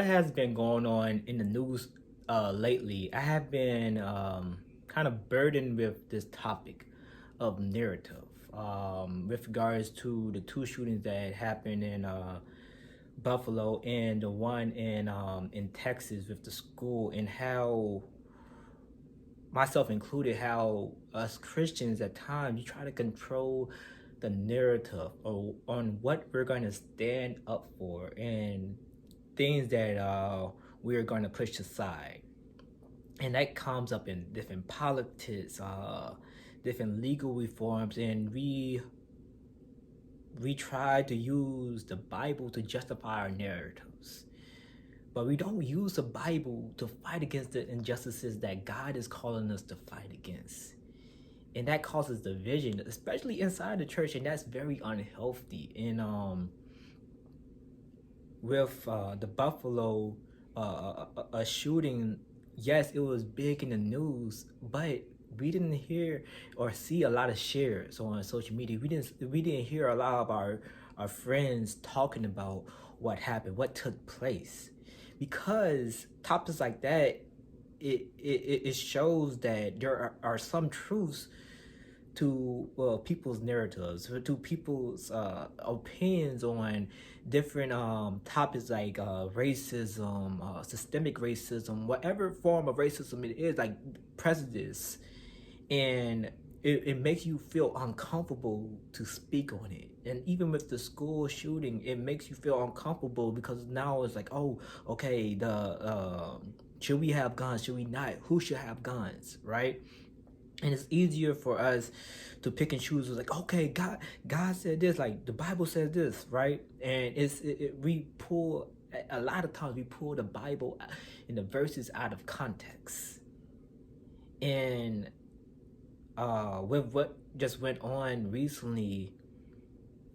what has been going on in the news lately, I have been kind of burdened with this topic of narrative with regards to the two shootings that happened in Buffalo and the one in Texas with the school, and how, myself included, how us Christians at times you try to control the narrative or on what we're going to stand up for and things that we're going to push aside. And that comes up in different politics, different legal reforms, and we try to use the Bible to justify our narratives. But we don't use the Bible to fight against the injustices that God is calling us to fight against. And that causes division, especially inside the church, and that's very unhealthy. And with the Buffalo a shooting, yes, it was big in the news, but we didn't hear or see a lot of shares on social media. We didn't hear a lot of our friends talking about what happened, what took place, because topics like that, it shows that there are some truths to people's narratives, to people's opinions on different topics like racism, systemic racism, whatever form of racism it is, like prejudice. And it makes you feel uncomfortable to speak on it. And even with the school shooting, it makes you feel uncomfortable because now it's like, oh, okay, should we have guns? Should we not? Who should have guns, right? And it's easier for us to pick and choose. It's like, okay, God said this, like the Bible says this, right? And we pull, a lot of times we pull the Bible and the verses out of context. And with what just went on recently,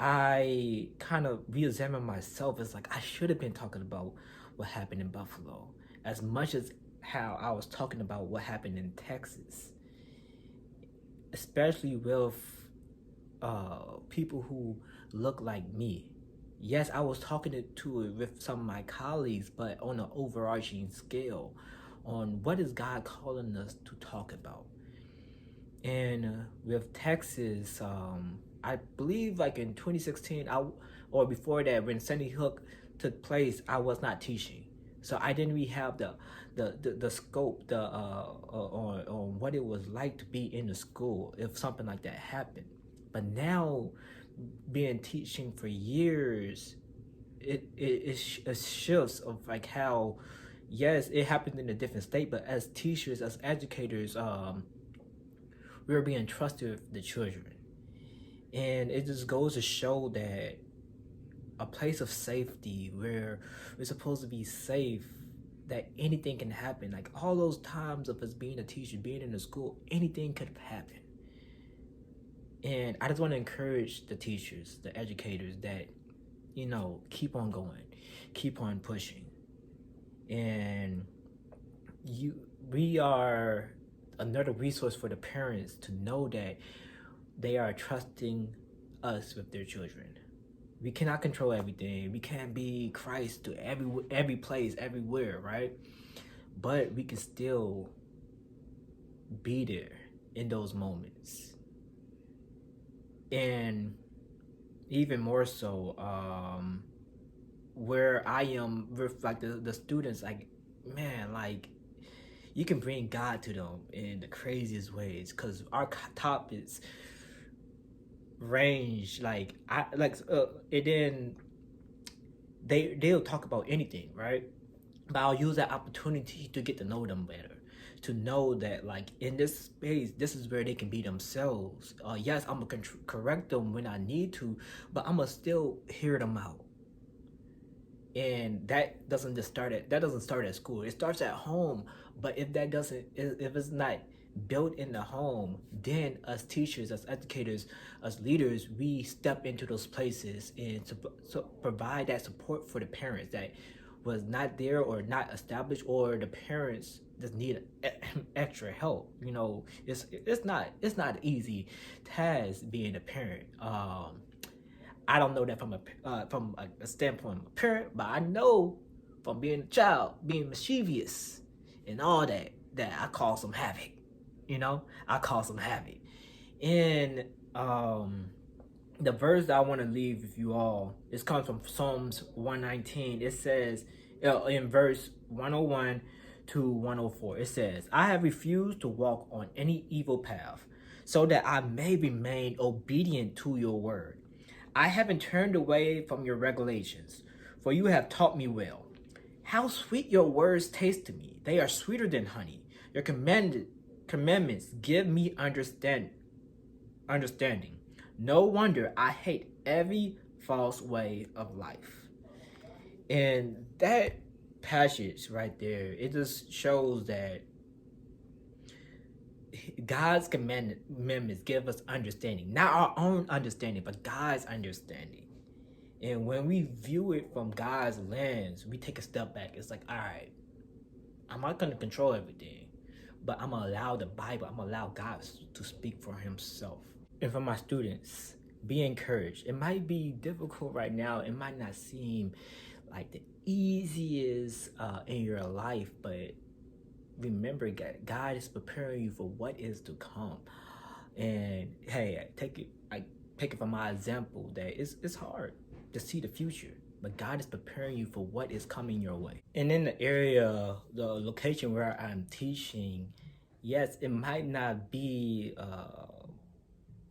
I kind of re-examined myself. It's like I should have been talking about what happened in Buffalo as much as how I was talking about what happened in Texas, especially with people who look like me. Yes, I was talking to it with some of my colleagues, but on an overarching scale, on what is God calling us to talk about. And with Texas, I believe like in 2016, or before that, when Sandy Hook took place, I was not teaching, so I didn't really have the scope on what it was like to be in the school if something like that happened. But now, being teaching for years, it shifts of like how, yes, it happened in a different state, but as teachers, as educators, we are being trusted with the children. And it just goes to show that a place of safety where we're supposed to be safe, that anything can happen. Like all those times of us being a teacher, being in the school, anything could have happened. And I just want to encourage the teachers, the educators, that, keep on going, keep on pushing. And we are another resource for the parents to know that they are trusting us with their children. We cannot control everything. We can't be Christ to every place, everywhere, right? But we can still be there in those moments. And even more so, where I am with like the students, like, man, like, you can bring God to them in the craziest ways, because our topics range and then they'll talk about anything, right? But I'll use that opportunity to get to know them better, to know that like in this space, this is where they can be themselves. Yes, I'm gonna correct them when I need to, but I'm gonna still hear them out. And that doesn't start at school. It starts at home. But if it's not built in the home, then as teachers, as educators, as leaders, we step into those places and to provide that support for the parents that was not there or not established, or the parents just need extra help. It's not an easy task being a parent. I don't know that from a standpoint of a parent, but I know from being a child, being mischievous, and all that. That I cause some havoc. I cause some havoc. And the verse that I want to leave with you all, this comes from Psalms 119. It says, in verse 101 to 104, it says, I have refused to walk on any evil path, so that I may remain obedient to your word. I haven't turned away from your regulations, for you have taught me well. How sweet your words taste to me. They are sweeter than honey. Your commandments give me understanding. No wonder I hate every false way of life. And that passage right there, it just shows that God's commandments give us understanding. Not our own understanding, but God's understanding. And when we view it from God's lens, we take a step back. It's like, all right, I'm not going to control everything, but I'm going to allow the Bible, I'm going to allow God to speak for himself. And for my students, be encouraged. It might be difficult right now. It might not seem like the easiest in your life, but remember, God is preparing you for what is to come. And hey, take it from my example that it's hard to see the future, but God is preparing you for what is coming your way. And in the location where I'm teaching, yes, it might not be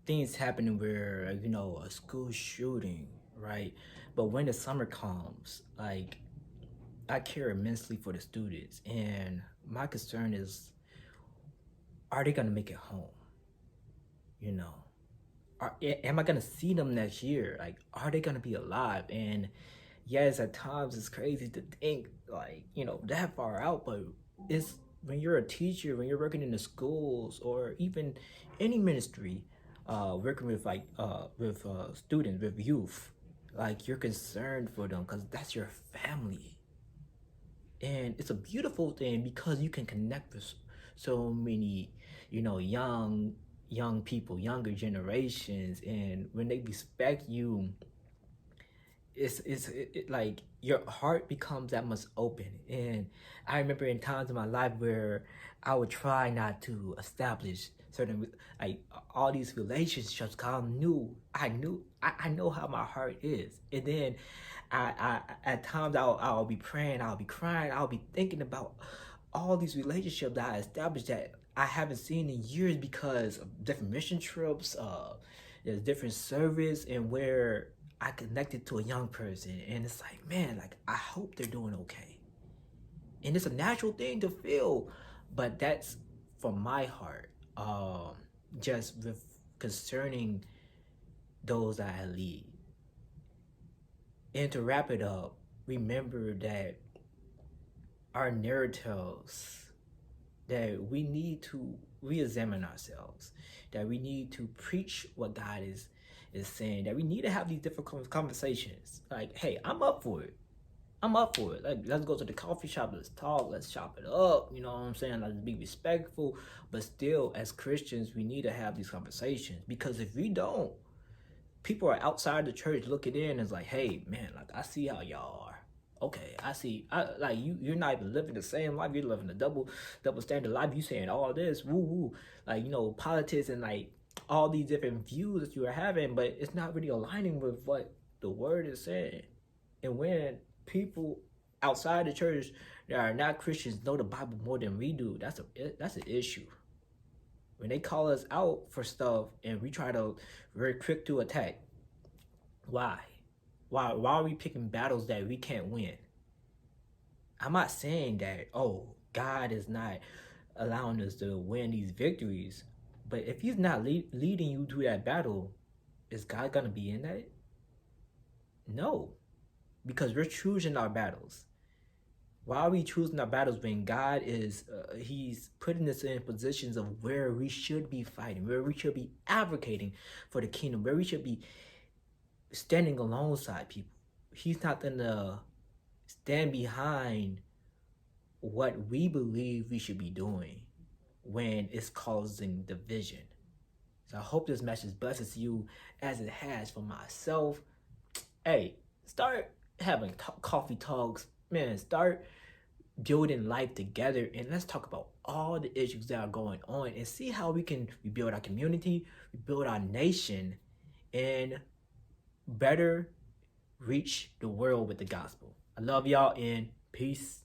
things happening where, a school shooting, right? But when the summer comes, like, I care immensely for the students, and my concern is, are they gonna make it home? Am I gonna see them next year? Like, are they gonna be alive? And yes, at times it's crazy to think like, that far out, but it's when you're a teacher, when you're working in the schools or even any ministry, working with students, with youth, like, you're concerned for them because that's your family. And it's a beautiful thing because you can connect with so many, young people, younger generations, and when they respect you, it's like your heart becomes that much open. And I remember in times in my life where I would try not to establish certain, like, all these relationships, because I know how my heart is. And then I at times I'll be praying, I'll be crying, I'll be thinking about all these relationships that I established that I haven't seen in years because of different mission trips, there's different service, and where I connected to a young person, and it's like, man, like, I hope they're doing okay. And it's a natural thing to feel, but that's from my heart, just with concerning those that I lead. And to wrap it up, remember that our narratives, that we need to re-examine ourselves, that we need to preach what God is saying, that we need to have these difficult conversations. Like, hey, I'm up for it. Like, let's go to the coffee shop, let's talk, let's chop it up, you know what I'm saying? Let's be respectful, but still, as Christians, we need to have these conversations, because if we don't, people are outside the church looking in and it's like, hey, man, like, I see how y'all are. Okay, I see. Like, you're not even living the same life. You're living a double standard life. You saying all this, woo woo, like, politics and like all these different views that you are having, but it's not really aligning with what the word is saying. And when people outside the church that are not Christians know the Bible more than we do, that's an issue. When they call us out for stuff and we try to very quick to attack, why? Why are we picking battles that we can't win? I'm not saying that, God is not allowing us to win these victories, but if he's not leading you to that battle, is God going to be in that? No, because we're choosing our battles. Why are we choosing our battles when God is, he's putting us in positions of where we should be fighting, where we should be advocating for the kingdom, where we should be standing alongside people. He's not gonna stand behind what we believe we should be doing when it's causing division. So I hope this message blesses you as it has for myself. Hey, start having coffee talks, Man, start building life together, and let's talk about all the issues that are going on and see how we can rebuild our community, rebuild our nation, and better reach the world with the gospel. I love y'all and peace.